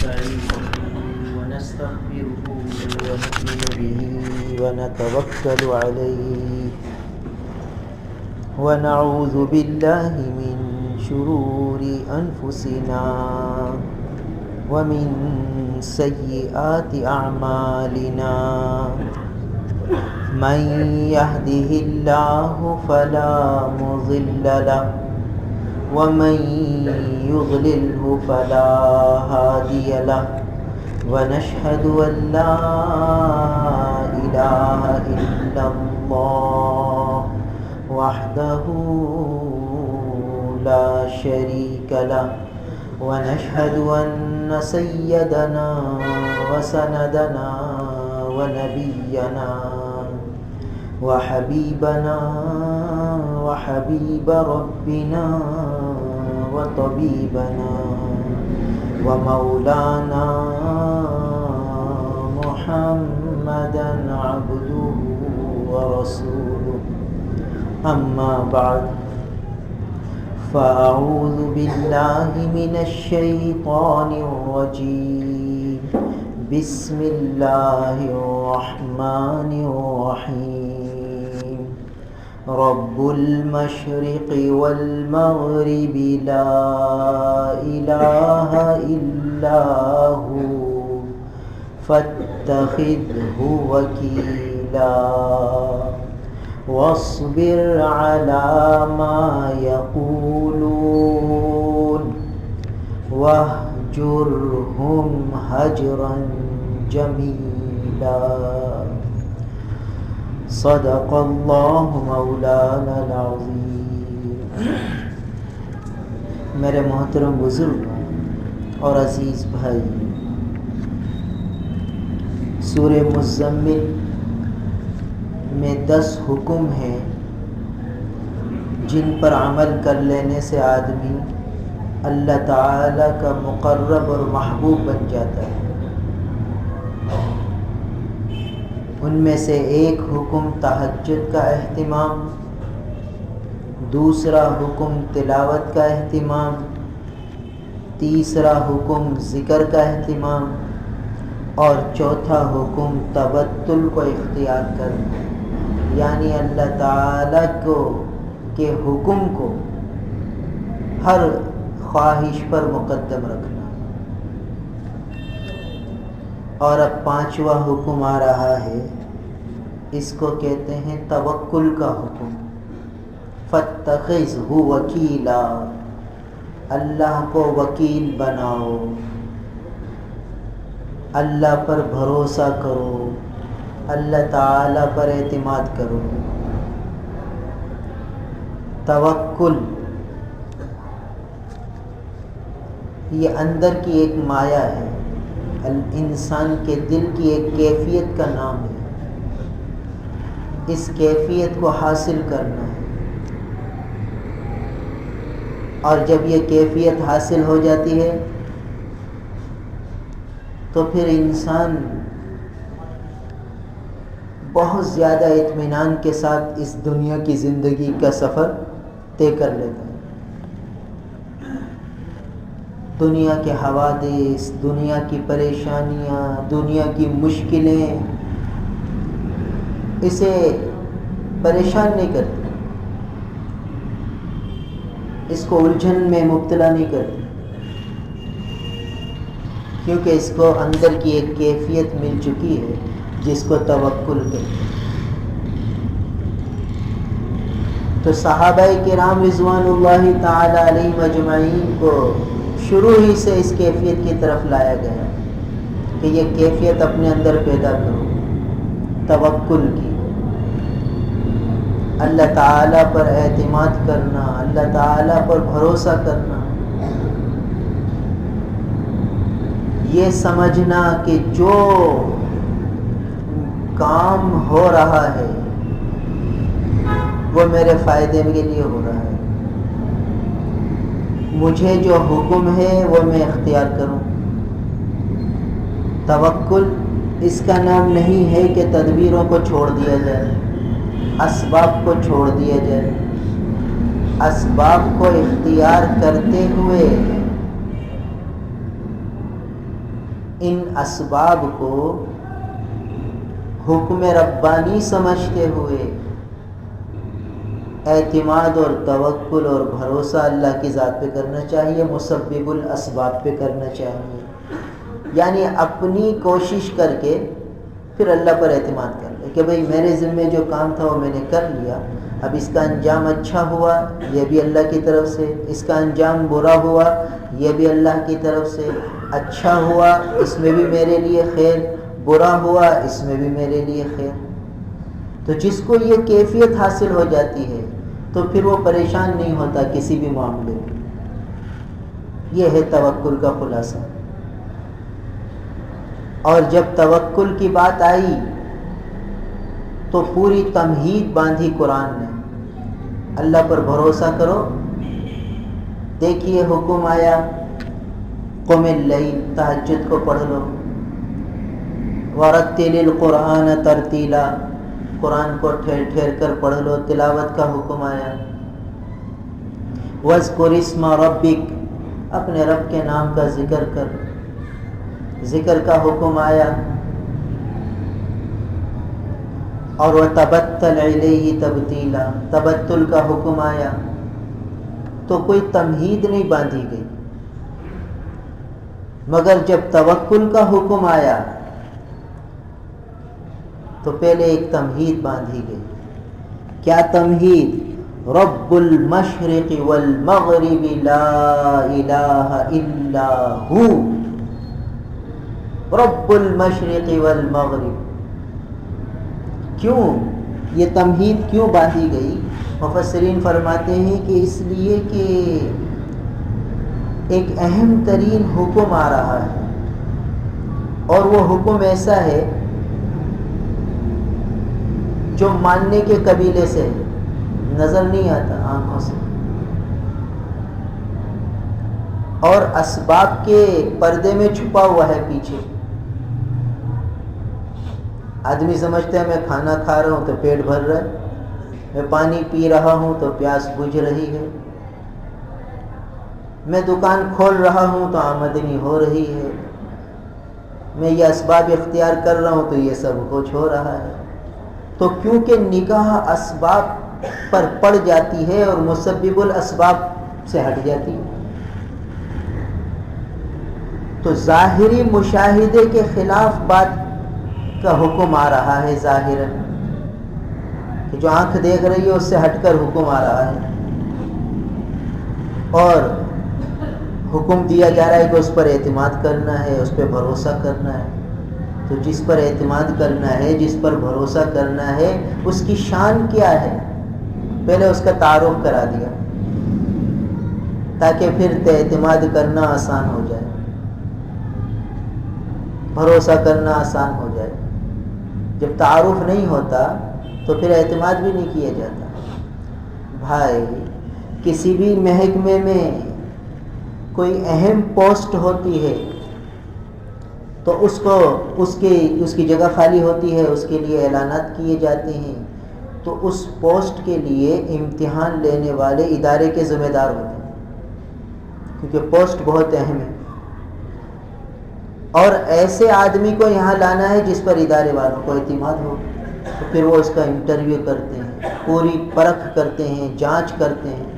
ونستعينه ونستغفره ونؤمن به ونتوكل عليه ونعوذ بالله من شرور أنفسنا ومن سيئات أعمالنا من يهده الله فلا مضل له ومن يضلله فلا هادي له ونشهد أن لا إله إلا الله وحده لا شريك له ونشهد أن سيدنا وسندنا ونبينا وحبيبنا وحبيب ربنا وطبيبنا ومولانا محمدا عبده ورسوله أما بعد فأعوذ بالله من الشيطان الرجيم بسم الله الرحمن الرحيم رب المشرق والمغرب لا إله إلا هو فاتخذه وكيلا واصبر على ما يقولون واهجرهم هجرا جميلا صدق اللہ مولانا العظیم۔ میرے محترم بزرگ اور عزیز بھائی، سورہ مزمل میں 10 حکم ہیں جن پر عمل کر لینے سے آدمی اللہ تعالیٰ کا مقرب اور محبوب بن جاتا ہے۔ ان میں سے ایک حکم تہجد کا اہتمام، دوسرا حکم تلاوت کا اہتمام، تیسرا حکم ذکر کا اہتمام اور چوتھا حکم تبتل کو اختیار کرنا، یعنی اللہ تعالیٰ کے حکم کو ہر خواہش پر مقدم رکھنا۔ اور اب 5واں حکم آ رہا ہے، اس کو کہتے ہیں توکل کا حکم۔ فاتخذہ وکیلا، اللہ کو وکیل بناؤ، اللہ پر بھروسہ کرو، اللہ تعالیٰ پر اعتماد کرو۔ توکل یہ اندر کی ایک مایا ہے، انسان کے دل کی ایک کیفیت کا نام ہے۔ اس کیفیت کو حاصل کرنا ہے، اور جب یہ کیفیت حاصل ہو جاتی ہے تو پھر انسان بہت زیادہ اطمینان کے ساتھ اس دنیا کی زندگی کا سفر طے کر لیتا ہے۔ دنیا کے حوادث، دنیا کی پریشانیاں، دنیا کی مشکلیں اسے پریشان نہیں کرتی، اس کو الجھن میں مبتلا نہیں کرتی، کیونکہ اس کو اندر کی ایک کیفیت مل چکی ہے جس کو توکل کہتے ہیں۔ تو صحابہ کرام رضوان اللہ تعالی علیہم اجمعین کو شروع ہی سے اس کیفیت کی طرف لایا گیا کہ یہ کیفیت اپنے اندر پیدا کرو، توکل کی، اللہ تعالیٰ پر اعتماد کرنا، اللہ تعالیٰ پر بھروسہ کرنا، یہ سمجھنا کہ جو کام ہو رہا ہے وہ میرے فائدے کے لیے ہو رہا ہے، مجھے جو حکم ہے وہ میں اختیار کروں۔ توکل اس کا نام نہیں ہے کہ تدبیروں کو چھوڑ دیا جائے، اسباب کو چھوڑ دیا جائے، اسباب کو اختیار کرتے ہوئے ان اسباب کو حکم ربانی سمجھتے ہوئے اعتماد اور توکل اور بھروسہ اللہ کی ذات پہ کرنا چاہیے، مسبب الاسباب پہ کرنا چاہیے، یعنی اپنی کوشش کر کے پھر اللہ پر اعتماد کر لے کہ بھئی میرے ذمے جو کام تھا وہ میں نے کر لیا، اب اس کا انجام اچھا ہوا یہ بھی اللہ کی طرف سے، اس کا انجام برا ہوا یہ بھی اللہ کی طرف سے، اچھا ہوا اس میں بھی میرے لیے خیر، برا ہوا اس میں بھی میرے لیے خیر۔ تو جس کو یہ کیفیت حاصل ہو جاتی ہے تو پھر وہ پریشان نہیں ہوتا کسی بھی معاملے میں۔ یہ ہے توکل کا خلاصہ۔ اور جب توکل کی بات آئی تو پوری تمہید باندھی قرآن نے، اللہ پر بھروسہ کرو۔ دیکھیے حکم آیا قم اللیل، تہجد کو پڑھ لو، ورتل القرآن ترتیلا، قرآن کو ٹھہر ٹھہر کر پڑھ لو، تلاوت کا حکم آیا۔ واذکر اسم ربک، اپنے رب کے نام کا ذکر کر، ذکر کا حکم آیا۔ اور وتبتل الیہ تبتیلا، تبتل کا حکم آیا۔ تو کوئی تمہید نہیں باندھی گئی، مگر جب توکل کا حکم آیا تو پہلے ایک تمہید باندھی گئی۔ کیا تمہید؟ رب المشرق والمغرب لا الہ الا ہو، رب المشرق والمغرب۔ کیوں یہ تمہید کیوں باندھی گئی؟ مفسرین فرماتے ہیں کہ اس لیے کہ ایک اہم ترین حکم آ رہا ہے، اور وہ حکم ایسا ہے جو ماننے کے قبیلے سے نظر نہیں آتا آنکھوں سے، اور اسباب کے پردے میں چھپا ہوا ہے پیچھے۔ آدمی سمجھتا ہے میں کھانا کھا رہا ہوں تو پیٹ بھر رہا ہے، میں پانی پی رہا ہوں تو پیاس بجھ رہی ہے، میں دکان کھول رہا ہوں تو آمدنی ہو رہی ہے، میں یہ اسباب اختیار کر رہا ہوں تو یہ سب کچھ ہو رہا ہے۔ تو کیونکہ نگاہ اسباب پر پڑ جاتی ہے اور مسبب الاسباب سے ہٹ جاتی ہے، تو ظاہری مشاہدے کے خلاف بات کا حکم آ رہا ہے ظاہراً، کہ جو آنکھ دیکھ رہی ہے اس سے ہٹ کر حکم آ رہا ہے، اور حکم دیا جا رہا ہے کہ اس پر اعتماد کرنا ہے، اس پہ بھروسہ کرنا ہے۔ تو جس پر اعتماد کرنا ہے، جس پر بھروسہ کرنا ہے، اس کی شان کیا ہے پہلے اس کا تعارف کرا دیا، تاکہ پھر اعتماد کرنا آسان ہو جائے، بھروسہ کرنا آسان ہو جائے۔ جب تعارف نہیں ہوتا تو پھر اعتماد بھی نہیں کیا جاتا۔ بھائی کسی بھی محکمے میں کوئی اہم پوسٹ ہوتی ہے تو اس کی جگہ خالی ہوتی ہے، اس کے لیے اعلانات کیے جاتے ہیں، تو اس پوسٹ کے لیے امتحان لینے والے ادارے کے ذمہ دار ہوتے ہیں، کیونکہ پوسٹ بہت اہم ہے، اور ایسے آدمی کو یہاں لانا ہے جس پر ادارے والوں کو اعتماد ہو۔ تو پھر وہ اس کا انٹرویو کرتے ہیں، پوری پرکھ کرتے ہیں، جانچ کرتے ہیں۔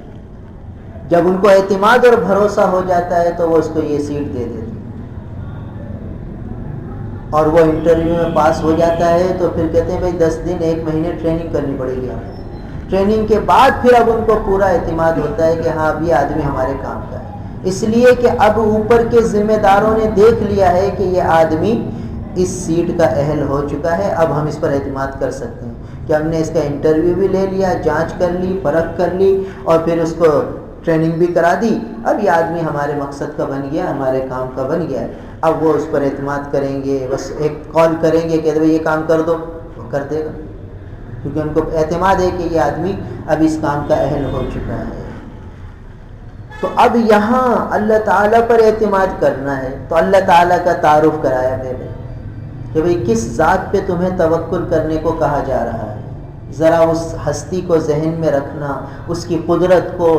جب ان کو اعتماد اور بھروسہ ہو جاتا ہے تو وہ اس کو یہ سیٹ دے دیتے ہیں، اور وہ انٹرویو میں پاس ہو جاتا ہے تو پھر کہتے ہیں بھائی 10 دن 1 مہینے ٹریننگ کرنی پڑے گی آپ کو۔ ٹریننگ کے بعد پھر اب ان کو پورا اعتماد ہوتا ہے کہ ہاں اب یہ آدمی ہمارے کام کا ہے، اس لیے کہ اب اوپر کے ذمہ داروں نے دیکھ لیا ہے کہ یہ آدمی اس سیٹ کا اہل ہو چکا ہے، اب ہم اس پر اعتماد کر سکتے ہیں کہ ہم نے اس کا انٹرویو بھی لے لیا، جانچ کر لی، پرکھ کر لی، اور پھر اس کو ٹریننگ بھی کرا دی، اب یہ آدمی ہمارے مقصد کا بن گیا، ہمارے کام کا بن گیا۔ اب وہ اس پر اعتماد کریں گے، بس ایک کال کریں گے کہ بھائی یہ کام کر دو، وہ کر دے گا، کیونکہ ان کو اعتماد ہے کہ یہ آدمی اب اس کام کا اہل ہو چکا ہے۔ تو اب یہاں اللہ تعالیٰ پر اعتماد کرنا ہے، تو اللہ تعالیٰ کا تعارف کرایا پہلے کہ بھئی کس ذات پہ تمہیں توکل کرنے کو کہا جا رہا ہے۔ ذرا اس ہستی کو ذہن میں رکھنا، اس کی قدرت کو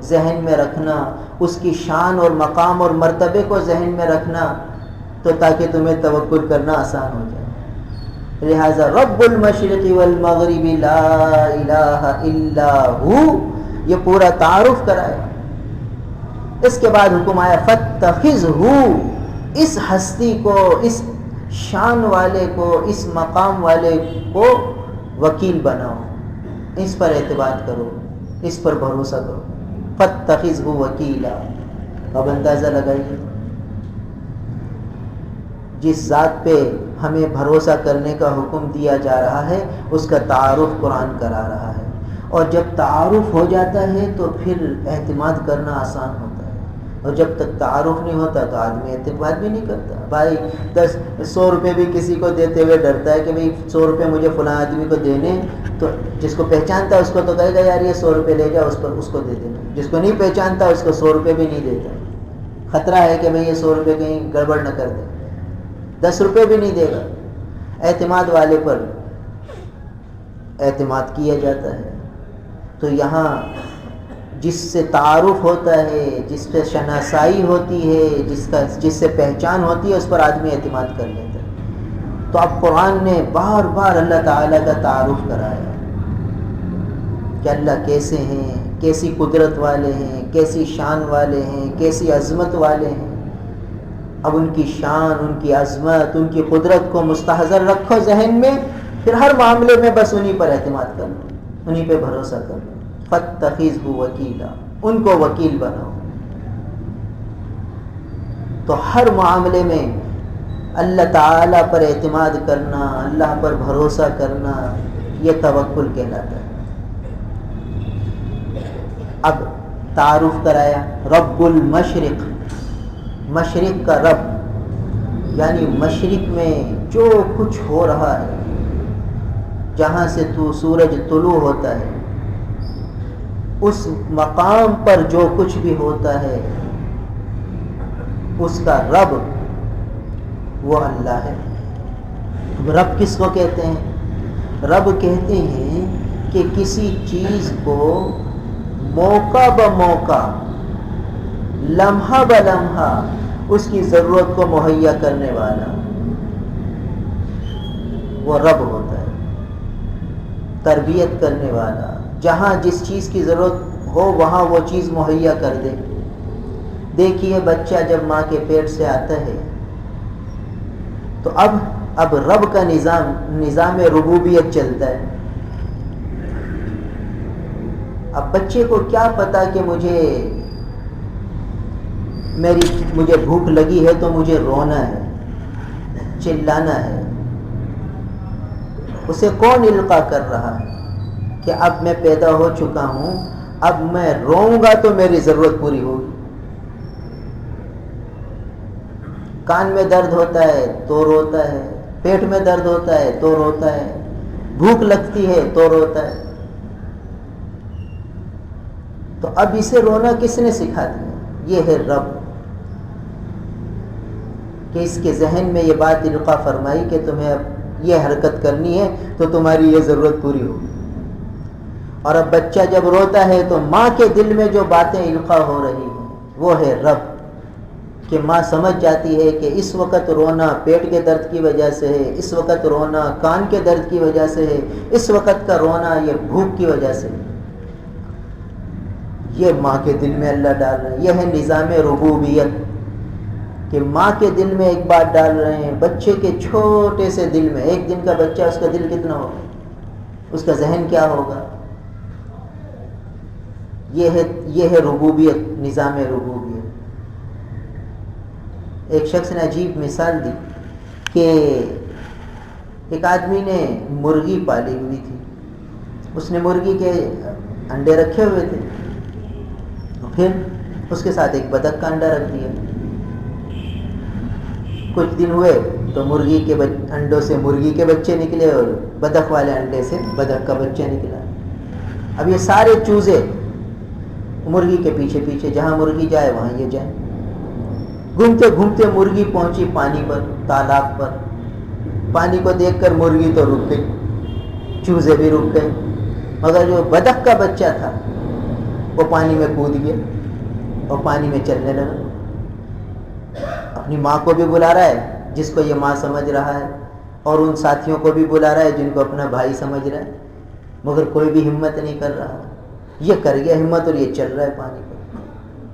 ذہن میں رکھنا، اس کی شان اور مقام اور مرتبے کو ذہن میں رکھنا، تو تاکہ تمہیں توکل کرنا آسان ہو جائے. لہذا رب المشرق والمغرب لا الہ الا ہو، یہ پورا تعارف کرایا. اس کے بعد حکم آیا فاتخذہ، اس ہستی کو، اس شان والے کو، اس مقام والے کو وکیل بناؤ، اس پر اعتماد کرو، اس پر بھروسہ کرو. فاتخذہ وکیلا. اب اندازہ لگائیے جس ذات پہ ہمیں بھروسہ کرنے کا حکم دیا جا رہا ہے اس کا تعارف قرآن کرا رہا ہے. اور جب تعارف ہو جاتا ہے تو پھر اعتماد کرنا آسان ہوتا ہے، اور جب تک تعارف نہیں ہوتا تو آدمی اعتماد بھی نہیں کرتا. بھائی 100 روپے بھی کسی کو دیتے ہوئے ڈرتا ہے کہ بھئی 100 روپے مجھے فلاں آدمی کو دینے، تو جس کو پہچانتا ہے اس کو تو کہے گا یار یہ 100 روپے لے جا، اس کو دے دینا. جس کو نہیں پہچانتا اس کو 100 روپے بھی نہیں دیتا. خطرہ ہے کہ بھئی یہ 100 روپے کہیں گڑبڑ نہ کر دے، 10 روپے بھی نہیں دے گا. اعتماد والے پر اعتماد کیا جاتا ہے. تو یہاں جس سے تعارف ہوتا ہے، جس پہ شناسائی ہوتی ہے، جس سے پہچان ہوتی ہے، اس پر آدمی اعتماد کر لیتا ہے. تو اب قرآن نے بار بار اللہ تعالیٰ کا تعارف کرایا کہ اللہ کیسے ہیں، کیسی قدرت والے ہیں، کیسی شان والے ہیں، کیسی عظمت والے ہیں. اب ان کی شان، ان کی عظمت، ان کی قدرت کو مستحضر رکھو ذہن میں، پھر ہر معاملے میں بس انہی پر اعتماد کرو، انہی پہ بھروسہ کرو. فاتخذہ وکیلا، ان کو وکیل بناؤ. تو ہر معاملے میں اللہ تعالیٰ پر اعتماد کرنا، اللہ پر بھروسہ کرنا، یہ توکل کہلاتا ہے. اب تعارف کرایا رب المشرق، مشرق کا رب، یعنی مشرق میں جو کچھ ہو رہا ہے، جہاں سے تو سورج طلوع ہوتا ہے، اس مقام پر جو کچھ بھی ہوتا ہے اس کا رب وہ اللہ ہے. رب کس کو کہتے ہیں؟ رب کہتے ہیں کہ کسی چیز کو موقع بموقع، لمحہ بلمحہ اس کی ضرورت کو مہیا کرنے والا وہ رب ہوتا ہے. تربیت کرنے والا، جہاں جس چیز کی ضرورت ہو وہاں وہ چیز مہیا کر دے. دیکھیے بچہ جب ماں کے پیٹ سے آتا ہے تو اب رب کا نظام ربوبیت چلتا ہے. اب بچے کو کیا پتا کہ مجھے بھوک لگی ہے تو مجھے رونا ہے، چلانا ہے. اسے کون القاء کر رہا ہے کہ اب میں پیدا ہو چکا ہوں، اب میں روؤں گا تو میری ضرورت پوری ہوگی. کان میں درد ہوتا ہے تو روتا ہے، پیٹ میں درد ہوتا ہے تو روتا ہے، بھوک لگتی ہے تو روتا ہے. تو اب اسے رونا کس نے سکھا دیا؟ یہ ہے رب، کہ اس کے ذہن میں یہ بات القاء فرمائی کہ تمہیں اب یہ حرکت کرنی ہے تو تمہاری یہ ضرورت پوری ہوگی. اور اب بچہ جب روتا ہے تو ماں کے دل میں جو باتیں القاء ہو رہی ہیں وہ ہے رب، کہ ماں سمجھ جاتی ہے کہ اس وقت رونا پیٹ کے درد کی وجہ سے ہے، اس وقت رونا کان کے درد کی وجہ سے ہے، اس وقت کا رونا یہ بھوک کی وجہ سے ہے. یہ ماں کے دل میں اللہ ڈال رہے ہیں. یہ ہے نظام ربوبیت، کہ ماں کے دل میں ایک بات ڈال رہے ہیں. بچے کے چھوٹے سے دل میں، ایک دن کا بچہ، اس کا دل کتنا ہوگا، اس کا ذہن کیا ہوگا. یہ ہے ربوبیت، نظام ربوبیت. ایک شخص نے عجیب مثال دی کہ ایک آدمی نے مرغی پالی ہوئی تھی. اس نے مرغی کے انڈے رکھے ہوئے تھے، پھر اس کے ساتھ ایک بطخ کا انڈا رکھ دیا. کچھ دن ہوئے تو مرغی کے انڈوں سے مرغی کے بچے نکلے اور بطخ والے انڈے سے بطخ کا بچہ نکلا. اب یہ سارے چوزے مرغی کے پیچھے پیچھے، جہاں مرغی جائے وہاں یہ جائے. گھومتے گھومتے مرغی پہنچی پانی پر، تالاب پر. پانی کو دیکھ کر مرغی تو رک گئی، چوزے بھی رک گئے، مگر جو بطخ کا بچہ تھا وہ پانی میں کود گیا اور پانی میں چلنے لگا. اپنی ماں کو بھی بلا رہا ہے جس کو یہ ماں سمجھ رہا ہے، اور ان ساتھیوں کو بھی بلا رہا ہے جن کو اپنا بھائی سمجھ رہا ہے، مگر کوئی بھی ہمت نہیں کر رہا. یہ کر گیا ہمت اور یہ چل رہا ہے پانی پر.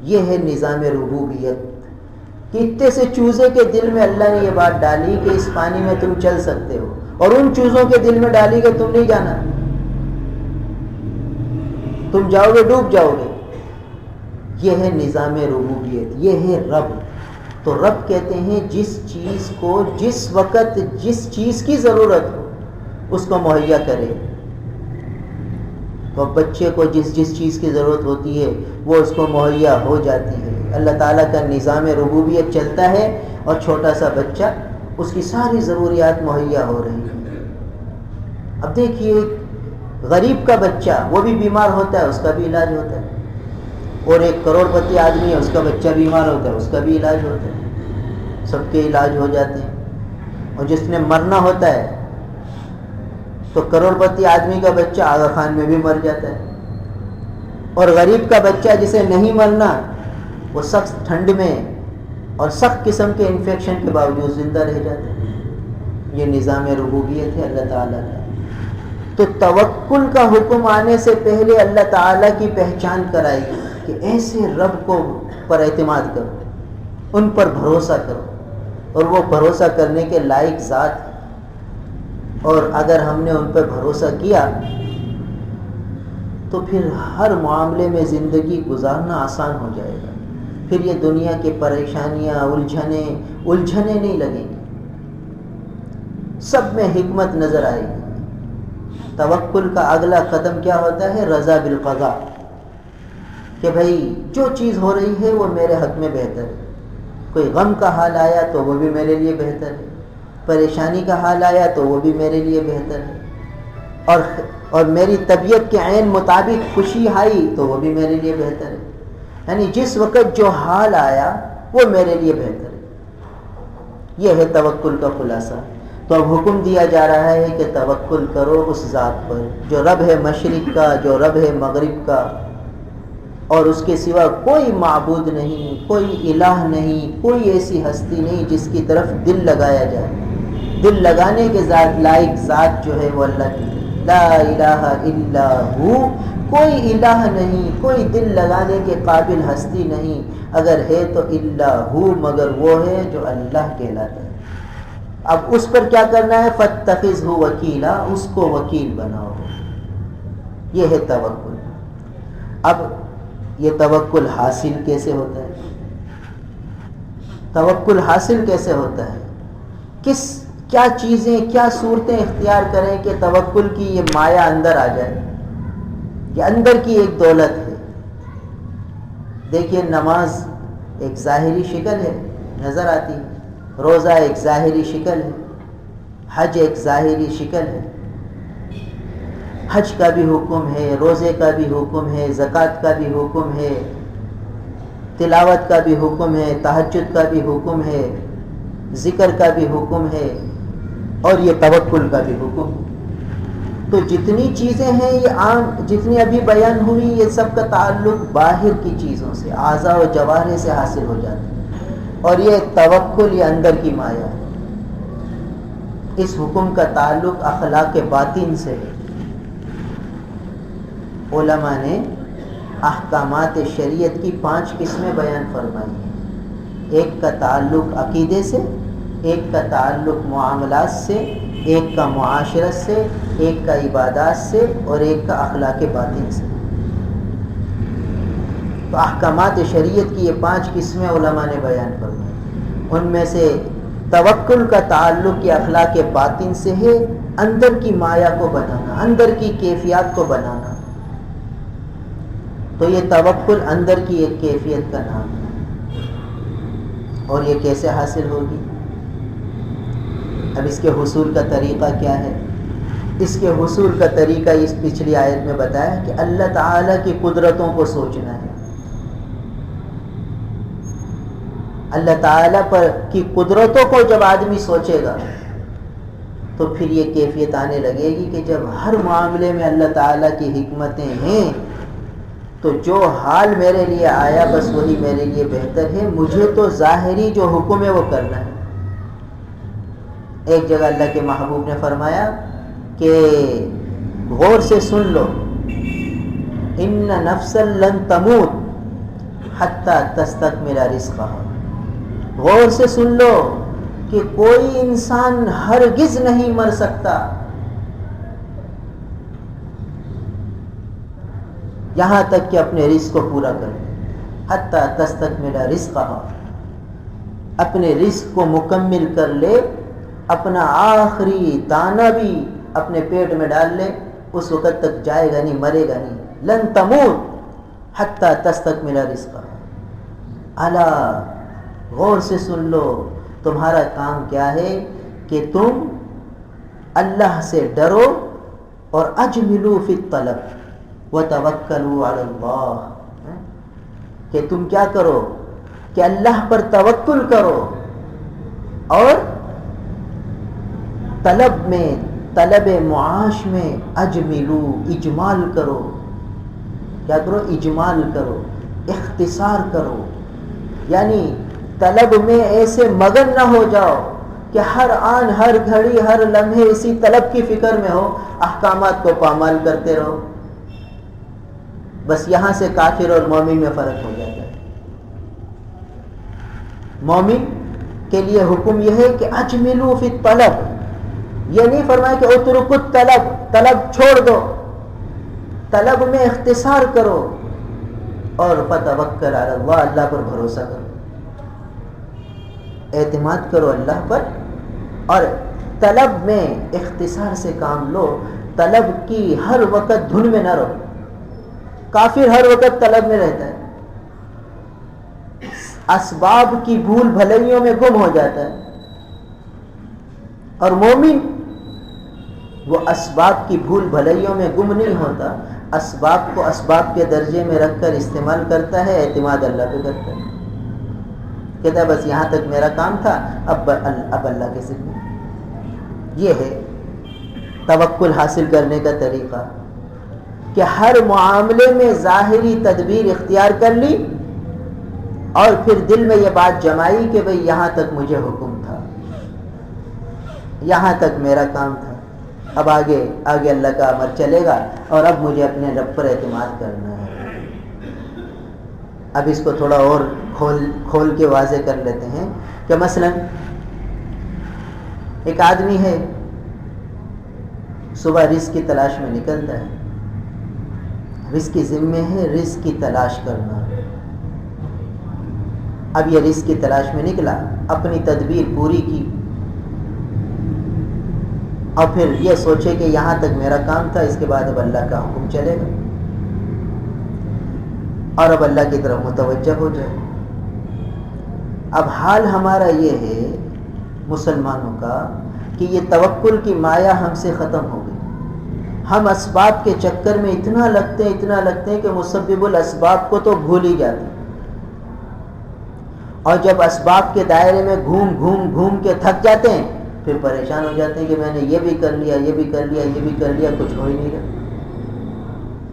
یہ ہے نظام ربوبیت کہ اتنے سے چوزے کے دل میں اللہ نے یہ بات ڈالی کہ اس پانی میں تم چل سکتے ہو، اور ان چوزوں کے دل میں ڈالی کہ تم نہیں جانا، تم جاؤ گے ڈوب جاؤ گے. یہ ہے نظام ربوبیت، یہ ہے رب. تو رب کہتے ہیں جس چیز کو جس وقت جس چیز کی ضرورت ہو اس کو مہیا کرے. تو بچے کو جس چیز کی ضرورت ہوتی ہے وہ اس کو مہیا ہو جاتی ہے. اللہ تعالیٰ کا نظام ربوبیت چلتا ہے اور چھوٹا سا بچہ اس کی ساری ضروریات مہیا ہو رہی ہیں. اب دیکھیے غریب کا بچہ وہ بھی بیمار ہوتا ہے، اس کا بھی علاج ہوتا ہے، اور ایک کروڑ پتی آدمی ہے اس کا بچہ بیمار ہوتا ہے، اس کا بھی علاج ہوتا ہے. سب کے علاج ہو جاتے ہیں. اور جس نے مرنا ہوتا ہے تو کروڑ پتی آدمی کا بچہ آغا خان میں بھی مر جاتا ہے، اور غریب کا بچہ جسے نہیں مرنا وہ سخت ٹھنڈ میں اور سخت قسم کے انفیکشن کے باوجود زندہ رہ جاتا ہے. یہ نظام ربوبیت ہے اللہ تعالیٰ کا. تو توکل کا حکم آنے سے پہلے اللہ تعالیٰ کی پہچان کرائی کہ ایسے رب کو پر اعتماد کرو، ان پر بھروسہ کرو، اور وہ بھروسہ کرنے کے لائق ذات ہے. اور اگر ہم نے ان پر بھروسہ کیا تو پھر ہر معاملے میں زندگی گزارنا آسان ہو جائے گا. پھر یہ دنیا کی پریشانیاں الجھنیں نہیں لگیں گی، سب میں حکمت نظر آئے گی. توکل کا اگلا قدم کیا ہوتا ہے؟ رضا بالقضاء، کہ بھائی جو چیز ہو رہی ہے وہ میرے حق میں بہتر ہے. کوئی غم کا حال آیا تو وہ بھی میرے لیے بہتر ہے، پریشانی کا حال آیا تو وہ بھی میرے لیے بہتر ہے، اور میری طبیعت کے عین مطابق خوشی آئی تو وہ بھی میرے لیے بہتر ہے. یعنی جس وقت جو حال آیا وہ میرے لیے بہتر ہے. یہ ہے توکل کا خلاصہ. تو اب حکم دیا جا رہا ہے کہ توکل کرو اس ذات پر جو رب ہے مشرق کا، جو رب ہے مغرب کا، اور اس کے سوا کوئی معبود نہیں، کوئی الہ نہیں، کوئی ایسی ہستی نہیں جس کی طرف دل لگایا جائے. دل لگانے کے لائق ذات جو ہے وہ اللہ کی ہے. لا الہ الا ہو، کوئی الہ نہیں، کوئی دل لگانے کے قابل ہستی نہیں. اگر ہے تو الا ہو، مگر وہ ہے جو اللہ کہلاتا ہے. اب اس پر کیا کرنا ہے؟ فاتخذہ وکیلا، اس کو وکیل بناؤ. یہ ہے توکل. اب یہ توکل حاصل کیسے ہوتا ہے؟ توکل حاصل کیسے ہوتا ہے؟ کیا چیزیں، کیا صورتیں اختیار کریں کہ توکل کی یہ مایہ اندر آ جائے؟ یہ اندر کی ایک دولت ہے. دیکھیے نماز ایک ظاہری شکل ہے، نظر آتی ہے. روزہ ایک ظاہری شکل ہے، حج ایک ظاہری شکل ہے. حج کا بھی حکم ہے، روزے کا بھی حکم ہے، زکوٰۃ کا بھی حکم ہے، تلاوت کا بھی حکم ہے، تہجد کا بھی حکم ہے، ذکر کا بھی حکم ہے، اور یہ توکل کا بھی حکم ہے. تو جتنی چیزیں ہیں یہ عام جتنی ابھی بیان ہوئی یہ سب کا تعلق باہر کی چیزوں سے، اعضاء و جوارح سے حاصل ہو جاتا ہے. اور یہ توکل یہ اندر کی مایہ ہے. اس حکم کا تعلق اخلاق باطن سے ہے. علماء نے احکامات شریعت کی 5 قسمیں بیان فرمائی ہیں. ایک کا تعلق عقیدے سے، ایک کا تعلق معاملات سے، ایک کا معاشرت سے، ایک کا عبادات سے، اور ایک کا اخلاق باطن سے. تو احکامات شریعت کی یہ 5 قسمیں علماء نے بیان فرمائی. ان میں سے توکل کا تعلق یہ اخلاق باطن سے ہے، اندر کی مایہ کو بنانا، اندر کی کیفیات کو بنانا. تو یہ توکل اندر کی ایک کیفیت کا نام ہے. اور یہ کیسے حاصل ہوگی؟ اب اس کے حصول کا طریقہ کیا ہے؟ اس کے حصول کا طریقہ اس پچھلی آیت میں بتایا کہ اللہ تعالیٰ کی قدرتوں کو سوچنا ہے. اللہ تعالیٰ پر کی قدرتوں کو جب آدمی سوچے گا تو پھر یہ کیفیت آنے لگے گی کہ جب ہر معاملے میں اللہ تعالیٰ کی حکمتیں ہیں تو جو حال میرے لیے آیا بس وہی میرے لیے بہتر ہے، مجھے تو ظاہری جو حکم ہے وہ کرنا ہے۔ ایک جگہ اللہ کے محبوب نے فرمایا کہ غور سے سن لو، ان نفسا لن تموت حتی تستکمل رزقها، غور سے سن لو کہ کوئی انسان ہرگز نہیں مر سکتا یہاں تک کہ اپنے رزق کو پورا کرے، حتی تستکمل رزقها، اپنے رزق کو مکمل کر لے، اپنا آخری دانہ بھی اپنے پیٹ میں ڈال لے، اس وقت تک جائے گا نہیں، مرے گا نہیں۔ لن تموت حتی تستکمل رزقها، الا غور سے سن لو، تمہارا کام کیا ہے کہ تم اللہ سے ڈرو اور اجملوا فی الطلب وتوکلوا علی اللہ، کہ تم کیا کرو کہ اللہ پر توکل کرو اور طلب میں، طلب معاش میں اجملو، اجمال کرو، کیا کرو؟ اجمال کرو، اختصار کرو، یعنی طلب میں ایسے مگن نہ ہو جاؤ کہ ہر آن، ہر گھڑی، ہر لمحے اسی طلب کی فکر میں ہو، احکامات کو پامال کرتے رہو۔ بس یہاں سے کافر اور مومن میں فرق ہو جاتا ہے۔ مومن کے لیے حکم یہ ہے کہ اجملوا فی الطلب، یہ نہیں فرمایا کہ اترکوا الطلب، طلب چھوڑ دو، طلب میں اختصار کرو اور فتوکل علی اللہ، اللہ پر بھروسہ کرو، اعتماد کرو اللہ پر، اور طلب میں اختصار سے کام لو، طلب کی ہر وقت دھن میں نہ رہو۔ کافر ہر وقت طلب میں رہتا ہے، اسباب کی بھول بھلائیوں میں گم ہو جاتا ہے، اور مومن وہ اسباب کی بھول بھلائیوں میں گم نہیں ہوتا، اسباب کو اسباب کے درجے میں رکھ کر استعمال کرتا ہے، اعتماد اللہ پہ کرتا ہے، کہتا ہے بس یہاں تک میرا کام تھا، اب اللہ کے ذمہ۔ یہ ہے توکل حاصل کرنے کا طریقہ، کہ ہر معاملے میں ظاہری تدبیر اختیار کر لی اور پھر دل میں یہ بات جمائی کہ بھئی یہاں تک مجھے حکم تھا، یہاں تک میرا کام تھا، اب آگے اللہ کا امر چلے گا، اور اب مجھے اپنے رب پر اعتماد کرنا ہے۔ اب اس کو تھوڑا اور کھول کے واضح کر لیتے ہیں کہ مثلا ایک آدمی ہے، صبح رزق کی تلاش میں نکلتا ہے، رزق کی ذمہ ہے رزق کی تلاش کرنا۔ اب یہ رزق کی تلاش میں نکلا، اپنی تدبیر پوری کی، اور پھر یہ سوچے کہ یہاں تک میرا کام تھا، اس کے بعد اب اللہ کا حکم چلے گا، اور اب اللہ کی طرف متوجہ ہو جائے۔ اب حال ہمارا یہ ہے مسلمانوں کا کہ یہ توکل کی مایا ہم سے ختم ہو گئی، ہم اسباب کے چکر میں اتنا لگتے ہیں کہ مسبب الاسباب کو تو بھول ہی جاتے ہیں، اور جب اسباب کے دائرے میں گھوم کے تھک جاتے ہیں، پھر پریشان ہو جاتے ہیں کہ میں نے یہ بھی کر لیا، یہ بھی کر لیا، یہ بھی کر لیا، کچھ ہو ہی نہیں رہا،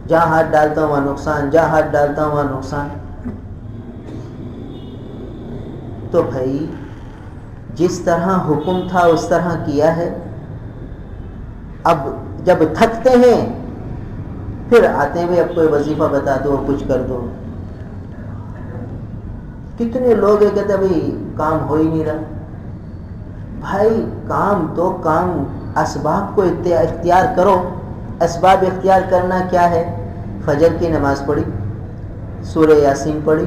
جہاں ہاتھ ڈالتا ہوں وہاں نقصان، جہاں ہاتھ ڈالتا ہوں وہاں نقصان۔ تو بھائی جس طرح حکم تھا اس طرح کیا ہے، اب جب تھکتے ہیں پھر آتے ہیں اب کوئی وظیفہ بتا دو، کچھ کر دو۔ کتنے لوگ ہیں کہتے ہیں بھائی کام ہو ہی نہیں رہا۔ بھائی کام اسباب کو اختیار کرو۔ اسباب اختیار کرنا کیا ہے؟ فجر کی نماز پڑھی، سورہ یاسین پڑھی،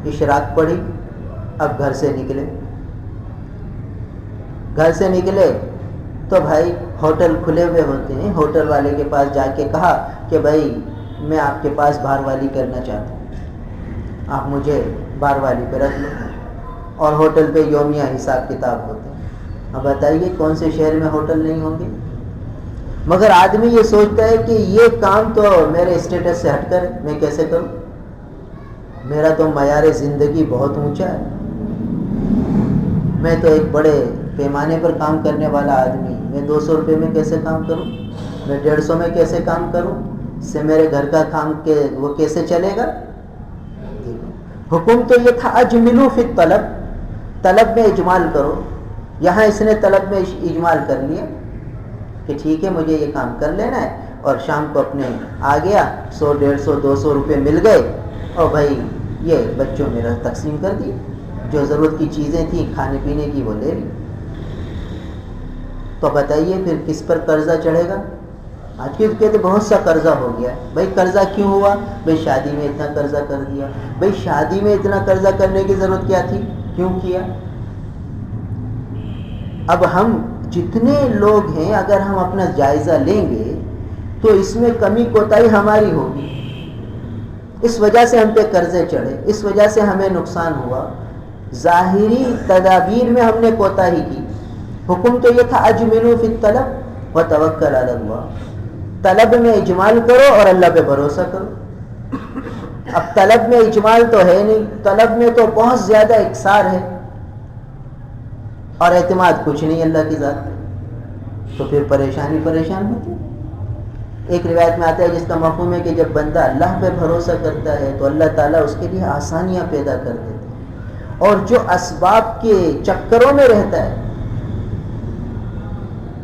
اشراق پڑھی، اب گھر سے نکلے تو بھائی ہوٹل کھلے ہوئے ہوتے ہیں، ہوٹل والے کے پاس جا کے کہا کہ بھائی میں آپ کے پاس بار والی کرنا چاہتا ہوں، آپ مجھے بار والی پہ رکھ لو، اور ہوٹل پہ یومیہ حساب کتاب ہوتے ہیں۔ اب بتائیے کون سے شہر میں ہوٹل نہیں ہوں گے؟ مگر آدمی یہ سوچتا ہے کہ یہ کام تو میرے اسٹیٹس سے ہٹ کر ہے، میں کیسے کروں؟ میرا تو معیار زندگی بہت اونچا ہے، میں تو ایک بڑے پیمانے پر کام کرنے والا آدمی، میں 200 روپے میں کیسے کام کروں؟ میں 150 میں کیسے کام کروں؟ سے میرے گھر کا کام کے وہ کیسے چلے گا؟ حکم تو یہ تھا اجملوا فی الطلب، طلب میں اجمال کرو. یہاں اس نے طلب میں اجمال کر لیا کہ ٹھیک ہے مجھے یہ کام کر لینا ہے، اور شام کو اپنے آ گیا، 100 150 200 روپے مل گئے، اور بھائی یہ بچوں میرا تقسیم کر دی، جو ضرورت کی چیزیں تھیں کھانے پینے کی وہ لے لی. تو بتائیے پھر کس پر قرضہ چڑھے گا؟ آج کے کہتے بہت سا قرضہ ہو گیا. بھائی قرضہ کیوں ہوا؟ بھائی شادی میں اتنا قرضہ کر دیا. بھائی شادی میں اتنا قرضہ کرنے کی ضرورت کیا تھی؟ کیوں کیا؟ اب ہم جتنے لوگ ہیں اگر ہم اپنا جائزہ لیں گے تو اس میں کمی کوتاہی ہماری ہوگی. اس وجہ سے ہم پہ قرضے چڑھے، اس وجہ سے ہمیں نقصان ہوا. ظاہری تدابیر میں ہم نے کوتاہی کی. حکم تو یہ تھا اجملوا فی الطلب وتوکل علی اللہ، طلب میں اجمال کرو اور اللہ پہ بھروسہ کرو. اب طلب میں اجمال تو ہے نہیں، طلب میں تو بہت زیادہ اکثار ہے اور اعتماد کچھ نہیں اللہ کی ذات پہ، تو پھر پریشان ہوتی. ایک روایت میں آتا ہے جس کا مفہوم ہے کہ جب بندہ اللہ پہ بھروسہ کرتا ہے تو اللہ تعالیٰ اس کے لیے آسانیاں پیدا کر دیتے ہیں، اور جو اسباب کے چکروں میں رہتا ہے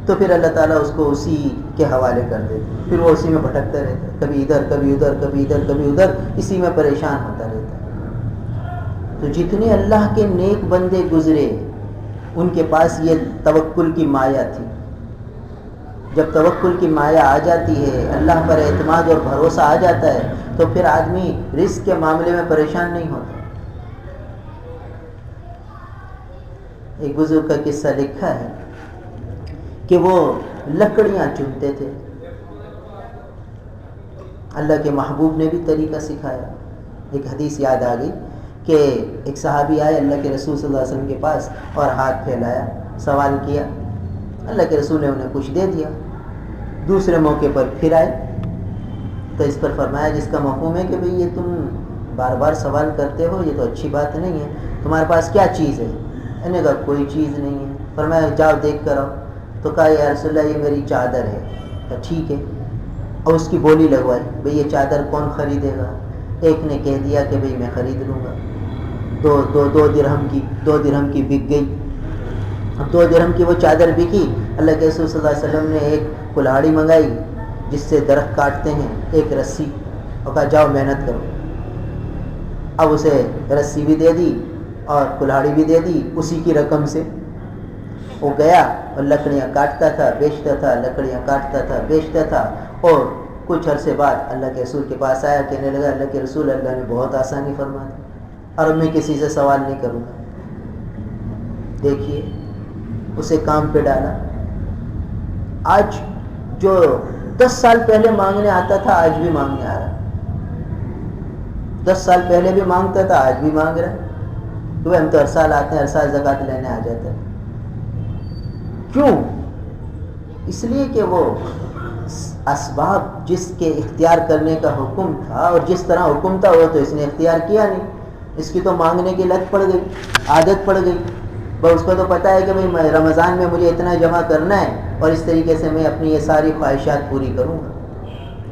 تو پھر اللہ تعالیٰ اس کو اسی کے حوالے کر دیتے ہیں. پھر وہ اسی میں بھٹکتا رہتا ہے، کبھی ادھر کبھی ادھر، کبھی ادھر کبھی ادھر، اسی میں پریشان ہوتا رہتا ہے. تو جتنے اللہ کے نیک بندے گزرے ان کے پاس یہ توکل کی مایا تھی. جب توکل کی مایا آ جاتی ہے، اللہ پر اعتماد اور بھروسہ آ جاتا ہے، تو پھر آدمی رزق کے معاملے میں پریشان نہیں ہوتا. ایک بزرگ کا قصہ لکھا ہے کہ وہ لکڑیاں چنتے تھے. اللہ کے محبوب نے بھی طریقہ سکھایا. ایک حدیث یاد آ گئی کہ ایک صحابی آئے اللہ کے رسول صلی اللہ علیہ وسلم کے پاس اور ہاتھ پھیلایا، سوال کیا. اللہ کے رسول نے انہیں کچھ دے دیا. دوسرے موقع پر پھر آئے تو اس پر فرمایا جس کا مفہوم ہے کہ بھئی یہ تم بار بار سوال کرتے ہو، یہ تو اچھی بات نہیں ہے، تمہارے پاس کیا چیز ہے؟ انہوں نے کہا کوئی چیز نہیں ہے. فرمایا جاؤ دیکھ کر آؤ. تو کہا یا رسول اللہ یہ میری چادر ہے. کہا ٹھیک ہے، اور اس کی بولی لگوائی. بھئی یہ چادر کون خریدے گا؟ ایک نے کہہ دیا کہ بھئی میں خرید لوں گا. دو درہم کی بک گئی. اب 2 درہم کی وہ چادر بکی. اللہ کے رسول صلی اللہ علیہ وسلم نے ایک کلہاڑی منگائی جس سے درخت کاٹتے ہیں، ایک رسی، اور کہا جاؤ محنت کرو. اب اسے رسی بھی دے دی اور کلہاڑی بھی دے دی اسی کی رقم سے. وہ گیا اور لکڑیاں کاٹتا تھا بیچتا تھا، لکڑیاں کاٹتا تھا بیچتا تھا. اور کچھ عرصے بعد اللہ کے رسول کے پاس آیا، کہنے لگا اللہ کے رسول اللہ نے بہت آسانی فرما دی، اور اب میں کسی سے سوال نہیں کروں گا. دیکھیے اسے کام پہ ڈالا. آج جو 10 سال پہلے مانگنے آتا تھا آج بھی مانگنے آ رہا ہے. 10 سال پہلے بھی مانگتا تھا آج بھی مانگ رہا ہے. تو ہم تو ہر سال آتے ہیں، ہر سال زکوٰۃ لینے آ جاتے ہیں. کیوں؟ اس لیے کہ وہ اسباب جس کے اختیار کرنے کا حکم تھا اور جس طرح حکم تھا وہ تو اس نے اختیار کیا نہیں. اس کی تو مانگنے کی لت پڑ گئی، عادت پڑ گئی. بس اس کو تو پتہ ہے کہ بھئی رمضان میں مجھے اتنا جمع کرنا ہے اور اس طریقے سے میں اپنی یہ ساری خواہشات پوری کروں گا.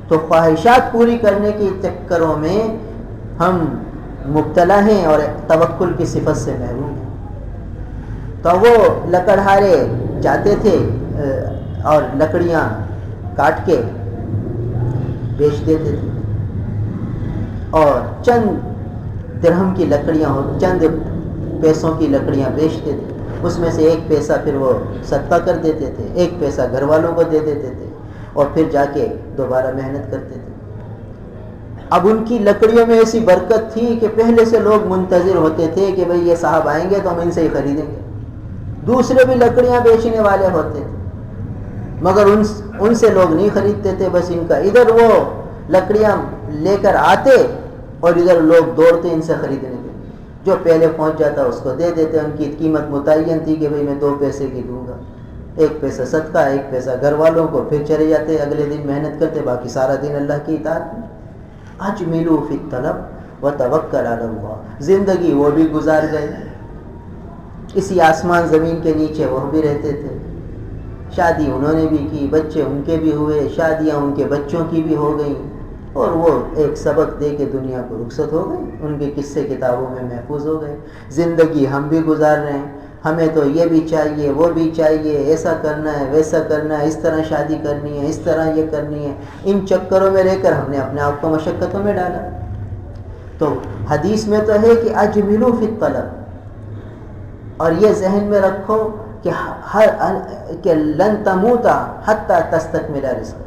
تو خواہشات پوری کرنے کے چکروں میں ہم مبتلا ہیں اور توکل کی صفت سے محروم ہیں. تو وہ لکڑہارے جاتے تھے اور لکڑیاں کاٹ کے بیچ دیتے تھے، اور چند درہم کی لکڑیاں چند پیسوں کی لکڑیاں بیچتے تھے. اس میں سے 1 پیسہ پھر وہ صدقہ کر دیتے تھے، 1 پیسہ گھر والوں کو دے دیتے تھے، اور پھر جا کے دوبارہ محنت کرتے تھے. اب ان کی لکڑیوں میں ایسی برکت تھی کہ پہلے سے لوگ منتظر ہوتے تھے کہ بھئی یہ صاحب آئیں گے تو ہم ان سے ہی خریدیں گے. دوسرے بھی لکڑیاں بیچنے والے ہوتے تھے مگر ان سے لوگ نہیں خریدتے تھے. بس ان کا ادھر وہ لکڑیاں لے کر آتے اور ادھر لوگ دوڑتے ان سے خریدنے کے. جو پہلے پہنچ جاتا اس کو دے دیتے. ان کی قیمت متعین تھی کہ بھئی میں 2 پیسے کی دوں گا، 1 پیسہ صدقہ، 1 پیسہ گھر والوں کو. پھر چلے جاتے، اگلے دن محنت کرتے، باقی سارا دن اللہ کی اطاعت میں. اجملوا فی الطلب وتوکل علی اللہ. زندگی وہ بھی گزار گئے، اسی آسمان زمین کے نیچے وہ بھی رہتے تھے. شادی انہوں نے بھی کی، بچے ان کے بھی ہوئے، شادیاں ان کے بچوں کی بھی ہو گئیں، اور وہ ایک سبق دے کے دنیا کو رخصت ہو گئے، ان کے قصے کتابوں میں محفوظ ہو گئے۔ زندگی ہم بھی گزار رہے ہیں، ہمیں تو یہ بھی چاہیے، وہ بھی چاہیے، ایسا کرنا ہے، ویسا کرنا ہے، اس طرح شادی کرنی ہے، اس طرح یہ کرنی ہے، ان چکروں میں رہ کر ہم نے اپنے آپ کو مشقتوں میں ڈالا۔ تو حدیث میں تو ہے کہ اجملوا فی الطلب، اور یہ ذہن میں رکھو کہ لن تموت حتی تستکمل رزق،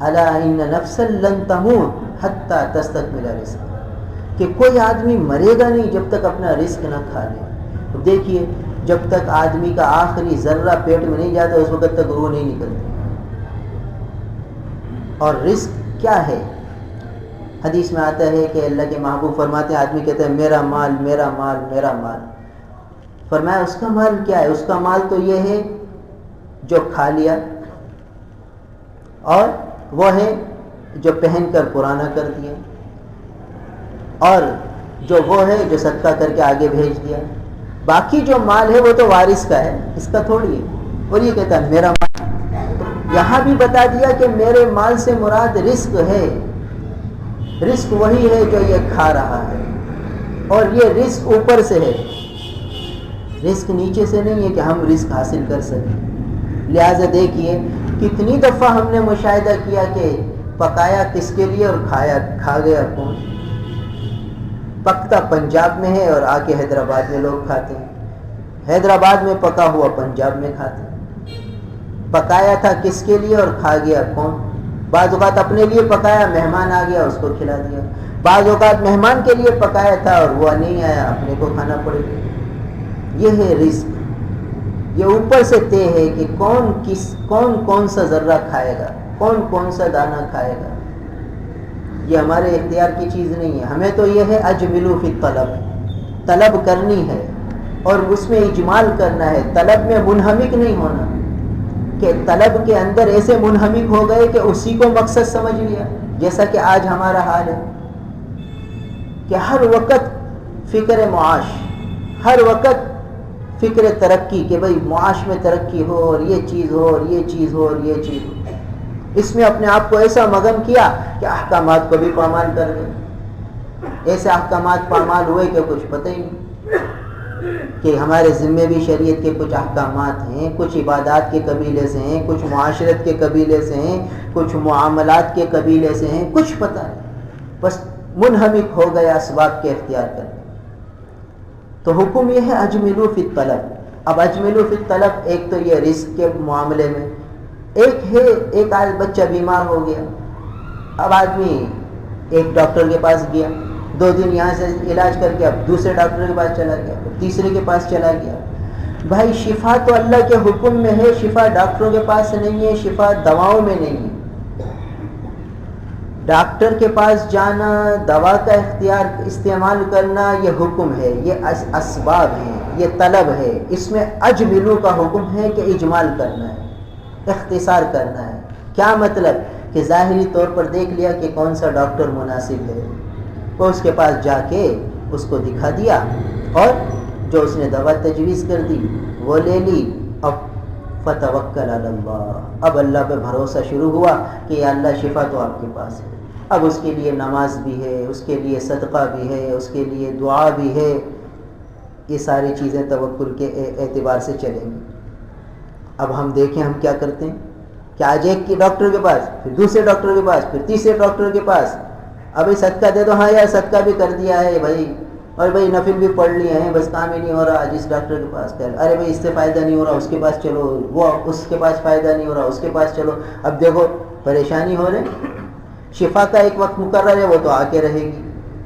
الا ان نفسا لن تموت حتی تستکمل رزق، کہ کوئی آدمی مرے گا نہیں جب تک اپنا رزق نہ کھا لے۔ دیکھیے جب تک آدمی کا آخری ذرہ پیٹ میں نہیں جاتا اس وقت تک روح نہیں نکلتی۔ اور رزق کیا ہے؟ حدیث میں آتا ہے کہ اللہ کے محبوب فرماتے ہیں، آدمی کہتا ہے میرا مال میرا مال میرا مال، فرمایا اس کا مال کیا ہے؟ اس کا مال تو یہ ہے جو کھا لیا، اور وہ ہے جو پہن کر پرانا کر دیا، اور وہ ہے جو صدقہ کر کے آگے بھیج دیا۔ باقی جو مال ہے وہ تو وارث کا ہے، اس کا تھوڑی ہے۔ اور یہ کہتا ہے میرا مال، یہاں بھی بتا دیا کہ میرے مال سے مراد رزق ہے۔ رزق وہی ہے جو یہ کھا رہا ہے، اور یہ رزق اوپر سے ہے، رزق نیچے سے نہیں ہے کہ ہم رزق حاصل کر سکیں۔ لہٰذا دیکھیے کتنی دفعہ ہم نے مشاہدہ کیا کہ پکایا کس کے لیے اور کھا گیا کون؟ پکتا پنجاب میں ہے اور آ کے حیدرآباد میں لوگ کھاتے ہیں، حیدرآباد میں پکا ہوا پنجاب میں کھاتے ہیں۔ پکایا تھا کس کے لیے اور کھا گیا کون؟ بعض اوقات اپنے لیے پکایا، مہمان آ گیا اس کو کھلا دیا، بعض اوقات مہمان کے لیے پکایا تھا اور وہ نہیں آیا، اپنے کو کھانا پڑے گا۔ یہ ہے رزق، یہ اوپر سے طے ہے کہ کون سا ذرہ کھائے گا، کون سا دانہ کھائے گا۔ یہ ہمارے اختیار کی چیز نہیں ہے، ہمیں تو یہ ہے اجملوا فی الطلب، طلب کرنی ہے اور اس میں اجمال کرنا ہے، طلب میں منہمک نہیں ہونا کہ طلب کے اندر ایسے منہمک ہو گئے کہ اسی کو مقصد سمجھ لیا، جیسا کہ آج ہمارا حال ہے کہ ہر وقت فکر معاش، ہر وقت فکر ترقی، کہ بھئی معاش میں ترقی ہو اور یہ چیز ہو اور یہ چیز ہو اور یہ چیز ہو۔ اس میں اپنے آپ کو ایسا مگن کیا کہ احکامات کو بھی پامال کر گئے، ایسے احکامات پامال ہوئے کہ کچھ پتہ ہی نہیں کہ ہمارے ذمے بھی شریعت کے کچھ احکامات ہیں، کچھ عبادات کے قبیلے سے ہیں، کچھ معاشرت کے قبیلے سے ہیں، کچھ معاملات کے قبیلے سے ہیں، کچھ پتہ نہیں، بس منہمک ہو گیا اسباب کے اختیار کرنے۔ تو حکم یہ ہے اجملوا فی الطلب۔ اب اجملوا فی الطلب ایک تو یہ رزق کے معاملے میں، ایک آج بچہ بیمار ہو گیا، اب آدمی ایک ڈاکٹر کے پاس گیا، 2 دن یہاں سے علاج کر کے اب دوسرے ڈاکٹر کے پاس چلا گیا، پھر تیسرے کے پاس چلا گیا۔ بھائی شفا تو اللہ کے حکم میں ہے، شفا ڈاکٹروں کے پاس نہیں ہے، شفا دواؤں میں نہیں ہے۔ ڈاکٹر کے پاس جانا، دوا کا استعمال کرنا یہ حکم ہے، یہ اسباب ہیں، یہ طلب ہے، اس میں اجملوا کا حکم ہے کہ اجمال کرنا ہے، اختصار کرنا ہے۔ کیا مطلب؟ کہ ظاہری طور پر دیکھ لیا کہ کون سا ڈاکٹر مناسب ہے، وہ اس کے پاس جا کے اس کو دکھا دیا، اور جو اس نے دوا تجویز کر دی وہ لے لی، اب فتوکل علی اللہ، اب اللہ پہ بھروسہ شروع ہوا کہ یا اللہ شفا تو آپ کے پاس ہے۔ اب اس کے لیے نماز بھی ہے، اس کے لیے صدقہ بھی ہے، اس کے لیے دعا بھی ہے، یہ ساری چیزیں توکل کے اعتبار سے چلیں گی۔ اب ہم دیکھیں ہم کیا کرتے ہیں کہ آج ایک کی ڈاکٹر کے پاس، پھر دوسرے ڈاکٹر کے پاس، پھر تیسرے ڈاکٹر کے پاس، ابھی صدقہ دے دو، ہاں یار صدقہ بھی کر دیا ہے بھائی، اور بھائی نفل بھی پڑھ لیے ہیں، بس کام ہی نہیں ہو رہا، جس ڈاکٹر کے پاس کر، ارے بھائی اس سے فائدہ نہیں ہو رہا، اس کے پاس چلو، وہ اس کے پاس فائدہ نہیں ہو رہا، اس کے پاس چلو۔ اب دیکھو پریشانی ہو رہے، شفا کا ایک وقت مقرر ہے، وہ تو آ کے رہے گی،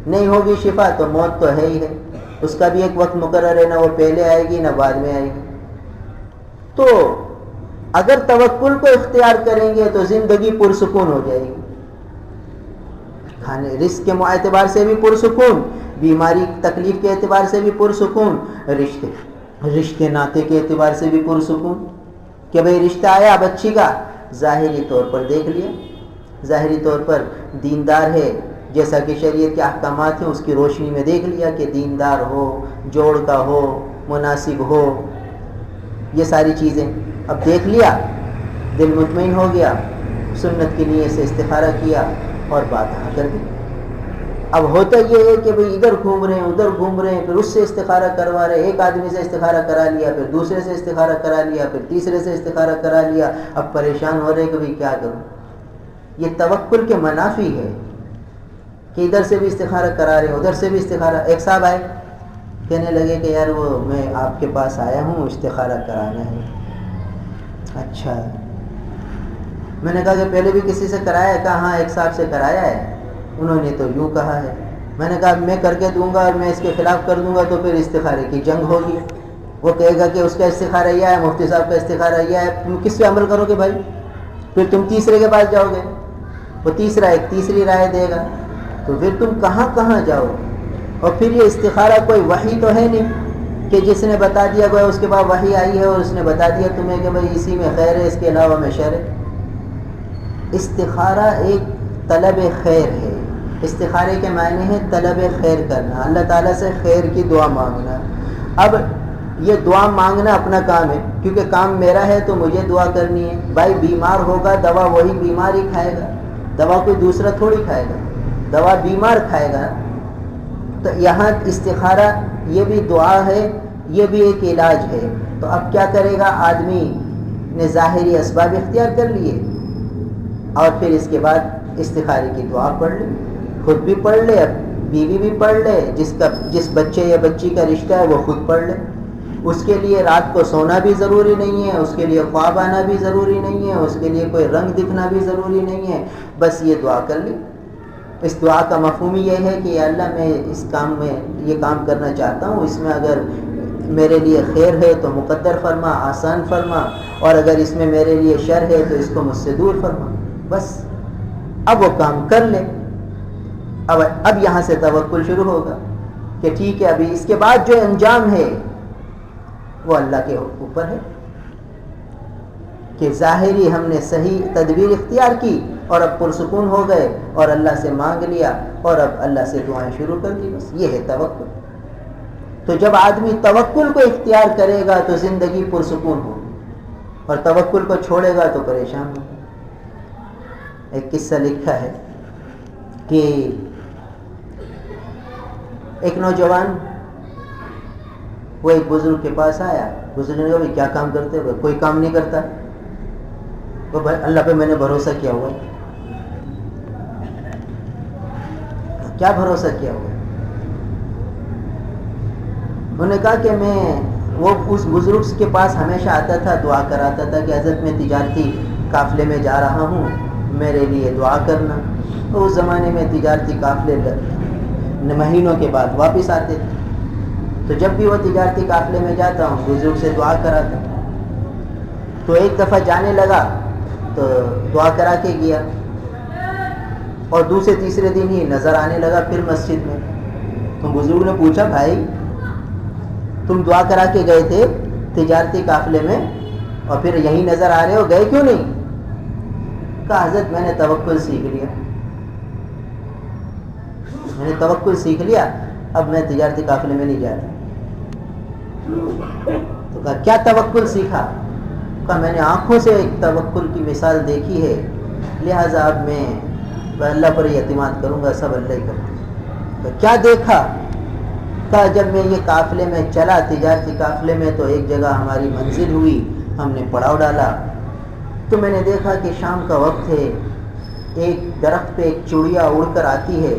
نہیں ہوگی شفا تو موت تو ہے ہی ہے، اس کا بھی ایک وقت مقرر ہے، نہ وہ پہلے آئے گی نہ بعد میں آئے گی۔ تو اگر توکل کو اختیار کریں گے تو زندگی پرسکون ہو جائے گی، کھانے رزق کے اعتبار سے بھی پرسکون، بیماری تکلیف کے اعتبار سے بھی پرسکون، رشتے ناطے کے اعتبار سے بھی پرسکون، کہ بھئی رشتہ آیا اب اچھی کا، ظاہری طور پر دیکھ لیا، ظاہری طور پر دیندار ہے، جیسا کہ شریعت کے احکامات ہیں اس کی روشنی میں دیکھ لیا کہ دیندار ہو، جوڑ کا ہو، مناسب ہو، یہ ساری چیزیں۔ اب دیکھ لیا، دل مطمئن ہو گیا، سنت کی نیت سے استخارہ کیا اور بات ہاں کر دی۔ اب ہوتا یہ ہے کہ بھئی ادھر گھوم رہے ہیں ادھر گھوم رہے ہیں، پھر اس سے استخارہ کروا رہے ہیں، ایک آدمی سے استخارہ کرا لیا، پھر دوسرے سے استخارہ کرا لیا، پھر تیسرے سے استخارہ کرا لیا، اب پریشان ہو رہے ہیں کہ بھئی کیا کروں۔ یہ توکل کے منافی ہے کہ ادھر سے بھی استخارہ کرا رہے ہیں ادھر سے بھی استخارہ۔ ایک صاحب آئے، کہنے لگے کہ یار وہ میں آپ کے پاس آیا ہوں استخارہ کرانا ہے۔ اچھا، میں نے کہا کہ پہلے بھی کسی سے کرایا ہے؟ کہا ہاں ایک صاحب سے کرایا ہے، انہوں نے تو یوں کہا ہے۔ میں نے کہا میں کر کے دوں گا اور میں اس کے خلاف کر دوں گا تو پھر استخارے کی جنگ ہوگی۔ وہ کہے گا کہ اس کا استخارہ یہ ہے، مفتی صاحب کا استخارہ یہ ہے، تم کس پہ عمل کرو گے بھائی؟ پھر تم تیسرے کے پاس جاؤ گے، وہ تیسرا ایک تیسری رائے دے گا، تو پھر تم کہاں کہاں جاؤ۔ اور پھر یہ استخارہ کوئی وحی تو ہے نہیں کہ جس نے بتا دیا گیا اس کے بعد وحی آئی ہے اور اس نے بتا دیا تمہیں کہ بھائی اسی میں خیر ہے اس کے علاوہ میں شر ہے۔ استخارہ ایک طلب خیر ہے، استخارے کے معنی ہے طلب خیر کرنا، اللہ تعالیٰ سے خیر کی دعا مانگنا۔ اب یہ دعا مانگنا اپنا کام ہے، کیونکہ کام میرا ہے تو مجھے دعا کرنی ہے۔ بھائی بیمار ہوگا دوا وہی بیمار ہی کھائے گا، دوا کوئی دوسرا تھوڑی کھائے گا، دوا بیمار کھائے گا۔ تو یہاں استخارہ یہ بھی دعا ہے، یہ بھی ایک علاج ہے۔ تو اب کیا کرے گا؟ آدمی نے ظاہری اسباب اختیار کر لیے اور پھر اس کے بعد استخارے کی دعا پڑھ لے، خود بھی پڑھ لے، اب بیوی بھی پڑھ لے، جس بچے یا بچی کا رشتہ ہے وہ خود پڑھ لے۔ اس کے لیے رات کو سونا بھی ضروری نہیں ہے، اس کے لیے خواب آنا بھی ضروری نہیں ہے، اس کے لیے کوئی رنگ دکھنا بھی ضروری نہیں ہے، بس یہ دعا کر لی۔ اس دعا کا مفہوم یہ ہے کہ یا اللہ میں اس کام میں یہ کام کرنا چاہتا ہوں، اس میں اگر میرے لیے خیر ہے تو مقدر فرما، آسان فرما، اور اگر اس میں میرے لیے شر ہے تو اس کو مجھ سے دور فرما۔ بس اب وہ کام کر لے۔ اب یہاں سے توکل شروع ہوگا کہ ٹھیک ہے ابھی اس کے بعد جو انجام ہے وہ اللہ کے اوپر ہے، کہ ظاہری ہم نے صحیح تدبیر اختیار کی اور اب پرسکون ہو گئے اور اللہ سے مانگ لیا اور اب اللہ سے دعائیں شروع کر دی، بس یہ ہے توکل۔ تو جب آدمی توکل کو اختیار کرے گا تو زندگی پرسکون ہوگی، اور توکل کو چھوڑے گا تو پریشان ہوگا۔ ایک قصہ لکھا ہے کہ ایک نوجوان وہ ایک بزرگ کے پاس آیا، بزرگ نے کہا بھائی کیا کام کرتے ہو؟ کوئی کام نہیں کرتا۔ وہ بھائی اللہ پہ میں نے بھروسہ کیا ہوا ہے۔ کیا بھروسہ کیا ہوا ہے؟ انہوں نے کہا کہ وہ اس بزرگ کے پاس ہمیشہ آتا تھا، دعا کراتا تھا کہ حضرت میں تجارتی قافلے میں جا رہا ہوں، میرے لیے دعا کرنا۔ تو اس زمانے میں تجارتی قافلے مہینوں کے بعد واپس آتے تھے، تو جب بھی وہ تجارتی قافلے میں جاتا ہوں بزرگ سے دعا کراتا۔ تو ایک دفعہ جانے لگا تو دعا کرا کے گیا، اور دوسرے تیسرے دن ہی نظر آنے لگا پھر مسجد میں۔ تو بزرگ نے پوچھا بھائی تم دعا کرا کے گئے تھے تجارتی قافلے میں اور پھر یہی نظر آ رہے ہو، گئے کیوں نہیں؟ کہا حضرت میں نے توکل سیکھ لیا، میں نے توکل سیکھ لیا، اب میں تجارتی قافلے میں نہیں جاتا۔ تو کہا کیا توکل سیکھا؟ کہا میں نے آنکھوں سے ایک توکل کی مثال دیکھی ہے، لہٰذا اب میں اللہ پر ہی اعتماد کروں گا، سب اللہ ہی کروں۔ کیا دیکھا؟ کہا جب میں یہ قافلے میں چلا تجارتی قافلے میں تو ایک جگہ ہماری منزل ہوئی، ہم نے پڑاؤ ڈالا، تو میں نے دیکھا کہ شام کا وقت ہے، ایک درخت پہ ایک چڑیا اڑ کر آتی ہے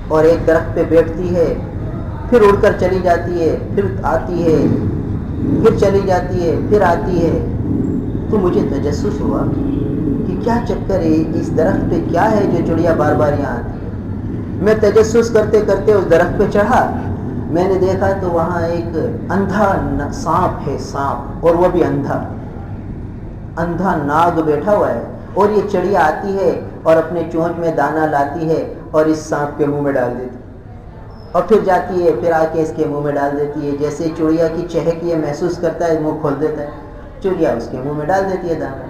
اور ایک درخت پہ بیٹھتی ہے، پھر اڑ کر چلی جاتی ہے، پھر آتی ہے، پھر چلی جاتی ہے، پھر آتی ہے۔ تو مجھے تجسس ہوا کہ کیا چکر ہے، اس درخت پہ کیا ہے جو چڑیا بار بار یہاں آتی ہے۔ میں تجسس کرتے کرتے اس درخت پہ چڑھا، میں نے دیکھا تو وہاں ایک اندھا سانپ ہے، سانپ، اور وہ بھی اندھا ناگ بیٹھا ہوا ہے، اور یہ چڑیا آتی ہے اور اپنے چونچ میں دانہ لاتی ہے اور اس سانپ کے منہ میں ڈال دیتی ہے، اور پھر جاتی ہے، پھر آ کے اس کے منہ میں ڈال دیتی ہے۔ جیسے چڑیا کی چہک یہ محسوس کرتا ہے منہ کھول دیتا ہے، چڑیا اس کے منہ میں ڈال دیتی ہے دانہ،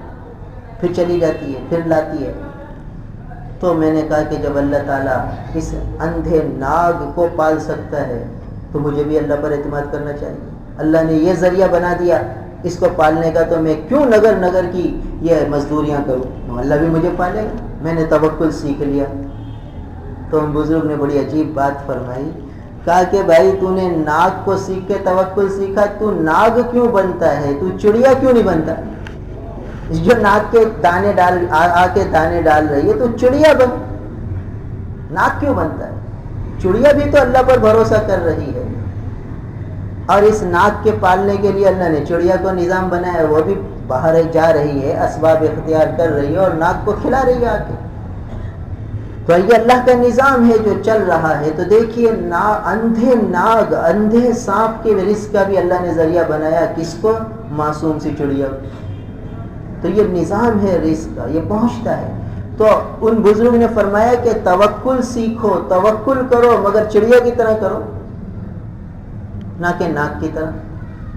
پھر چلی جاتی ہے، پھر لاتی ہے۔ تو میں نے کہا کہ جب اللہ تعالیٰ اس اندھے ناگ کو پال سکتا ہے تو مجھے بھی اللہ پر اعتماد کرنا چاہیے۔ اللہ نے یہ ذریعہ بنا دیا اس کو پالنے کا تو میں کیوں نگر نگر کی یہ مزدوریاں کروں، اللہ بھی مجھے پالے گا، میں نے توکل سیکھ لیا۔ تو ان بزرگ نے بڑی عجیب بات فرمائی، کہا کہ بھائی تو نے ناگ کو سیکھ کے توکل سیکھا، تو ناگ کیوں بنتا ہے، تو چڑیا کیوں نہیں بنتا؟ جو ناگ کے دانے ڈال آ کے دانے ڈال رہی ہے تو چڑیا بن، ناگ کیوں بنتا ہے؟ چڑیا بھی تو اللہ پر بھروسہ کر رہی ہے، اور اس ناگ کے پالنے کے لیے اللہ نے چڑیا کو نظام بنایا، وہ بھی باہر جا رہی ہے، اسباب اختیار کر رہی ہے اور ناگ کو کھلا رہی ہے آ کے۔ تو یہ اللہ کا نظام ہے جو چل رہا ہے۔ تو دیکھیے اندھے ناگ، اندھے سانپ کے رزق کا بھی اللہ نے ذریعہ بنایا، کس کو؟ معصوم سی چڑیا۔ تو یہ نظام ہے رزق کا، یہ پہنچتا ہے۔ تو ان بزرگ نے فرمایا کہ توکل سیکھو، توکل کرو، مگر چڑیا کی طرح کرو، نہ کہ ناگ کی طرح۔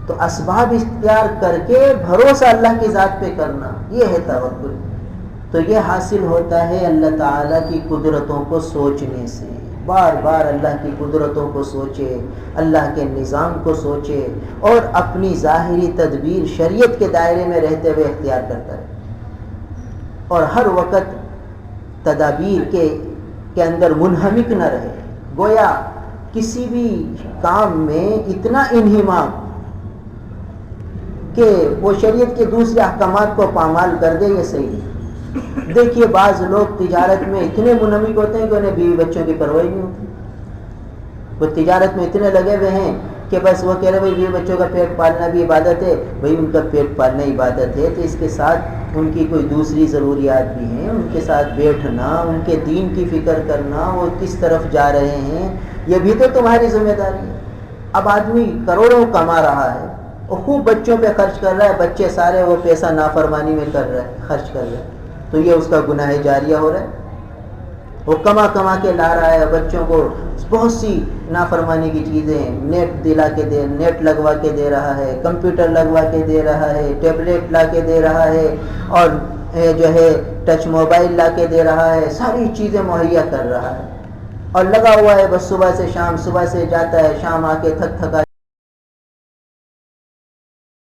تو اسباب اختیار کر کے بھروسہ اللہ کی ذات پہ کرنا، یہ ہے توکل۔ تو یہ حاصل ہوتا ہے اللہ تعالیٰ کی قدرتوں کو سوچنے سے، بار بار اللہ کی قدرتوں کو سوچے، اللہ کے نظام کو سوچے، اور اپنی ظاہری تدبیر شریعت کے دائرے میں رہتے ہوئے اختیار کرتا ہے، اور ہر وقت تدابیر کے اندر منہمک نہ رہے، گویا کسی بھی کام میں اتنا انہماک کہ وہ شریعت کے دوسرے احکامات کو پامال کر دے، یہ صحیح نہیں۔ دیکھیے بعض لوگ تجارت میں اتنے منہمک ہوتے ہیں کہ انہیں بیوی بچوں کی پرواہ نہیں ہوتی، وہ تجارت میں اتنے لگے ہوئے ہیں کہ بس وہ کہہ رہے بھائی بیوی بچوں کا پیٹ پالنا بھی عبادت ہے، بھائی ان کا پیٹ پالنا عبادت ہے، تو اس کے ساتھ ان کی کوئی دوسری ضروریات بھی ہیں، ان کے ساتھ بیٹھنا، ان کے دین کی فکر کرنا، وہ کس طرف جا رہے ہیں، یہ بھی تو تمہاری ذمہ داری ہے۔ اب آدمی کروڑوں کما رہا ہے، وہ خوب بچوں پہ خرچ کر رہا ہے، بچے سارے وہ پیسہ نافرمانی میں کر رہا ہے، خرچ کر رہا ہے، تو یہ اس کا گناہ جاریہ ہو رہا ہے۔ وہ کما کما کے لا رہا ہے، بچوں کو بہت سی نافرمانی کی چیزیں نیٹ لگوا کے دے رہا ہے، کمپیوٹر لگوا کے دے رہا ہے، ٹیبلیٹ لا کے دے رہا ہے، اور جو ہے ٹچ موبائل لا کے دے رہا ہے، ساری چیزیں مہیا کر رہا ہے، اور لگا ہوا ہے بس صبح سے شام، صبح سے جاتا ہے، شام آ کے تھک تھکا